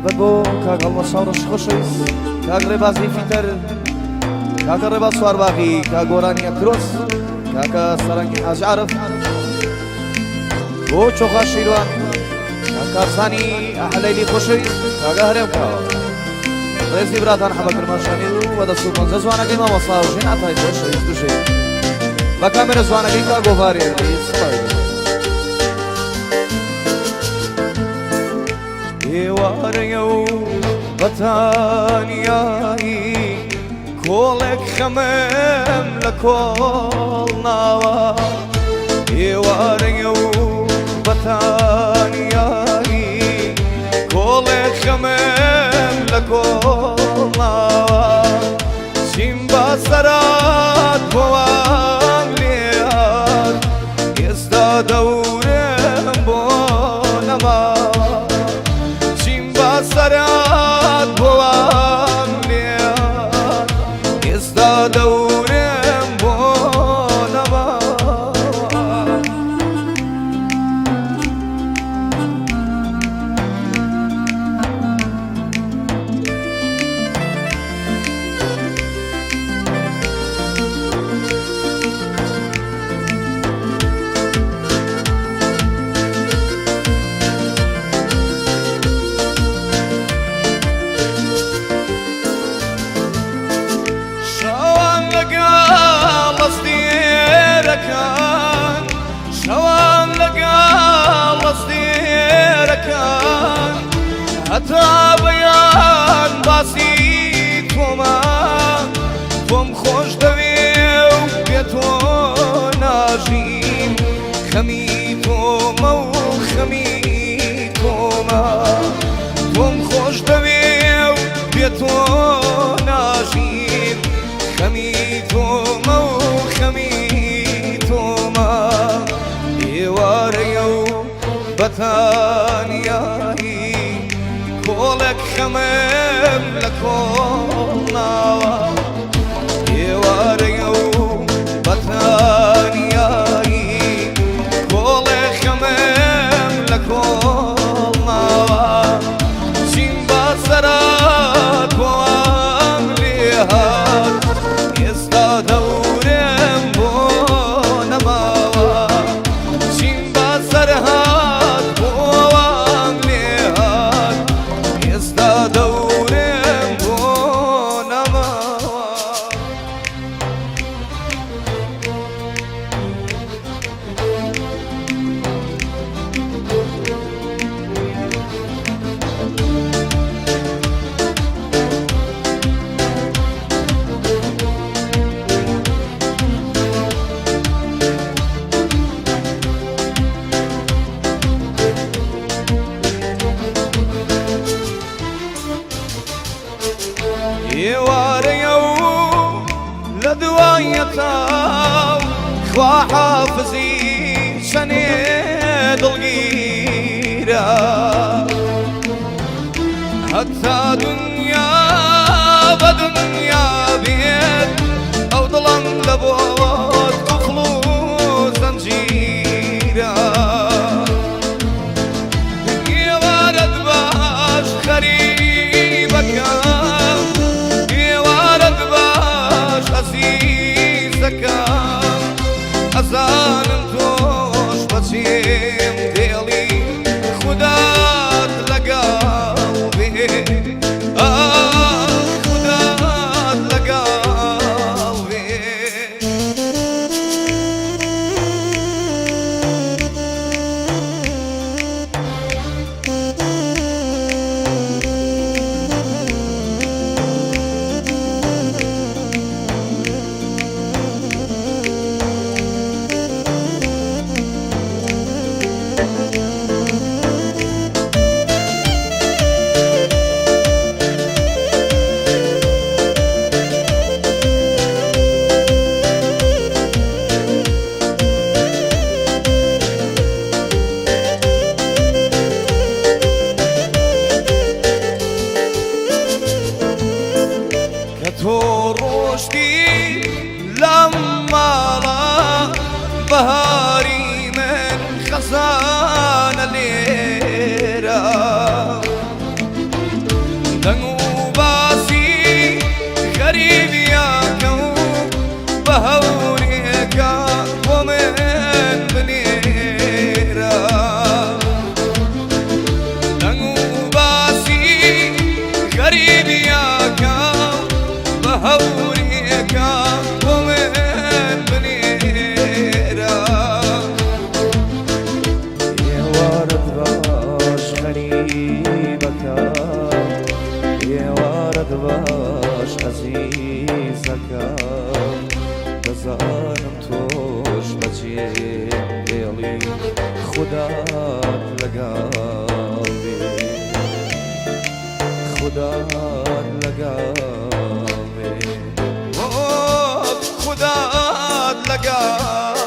تایبەت بۆ کاک هەڵمە ساوڕەش خۆشەویست، کاک ڕێبازی فیتەر، کاکە ڕێباز سوارباغی، کاک گۆرانی ئەکرۆس، کاکە سەرەنگی حاجی عارف، بۆ چۆخا شیروان، کاک کارسانی ئەحلەیلی خۆشەویست، کاکە هەرێم کاوە ڕێزی براتان حەبە کرماشانی و بەدەست و پەنجە جوانەکەی مامۆستا و ژین ئاتای خۆشەویست دوژێ بە کامێرە جوانەکەی کاک گۆڤاری ئێوارەیە و بەتانیایی کۆڵێک خەمەم لە کۆڵ ناوە ئێوارەیە و بەتانیایی کۆڵێک خەمەم لە کۆڵ ناوە چیم بە سەرات بۆوام لێهات ئێستا دەورم بۆ نەماوە سرات بوام ليان يزدادورم بونما شوان لقال صديركان حتى بيان بسيط وما بوم خوش دوي وبيتو ناجين خميتو مو خميتو ما بوم خوش دوي وبيتو ناجين خميتو مو خميتو ما ئێوارەیە و بەتانیایی کۆڵێک خەمەم لە کۆڵ ناوە ئێوارەیە و بەتانیایی کۆڵێک خەمەم لە کۆڵ ناوە چیم بە سەرات بۆم لێهات ئێستا دەورم بۆ نەماوە سرهات بوام ليهات يستا دورم بونما ئێوارەیە و لە دوایەتاو خوا حافزی چەنێ دڵگیرە هەتا دنیا بە دنیا بێت ئەو دڵم لە بۆت قوفڵ و زەنجیرە ئێوارەت باش خەریبەکەم عزيزك أزال خدات لقلبي خدات لقلبي خدات لقلبي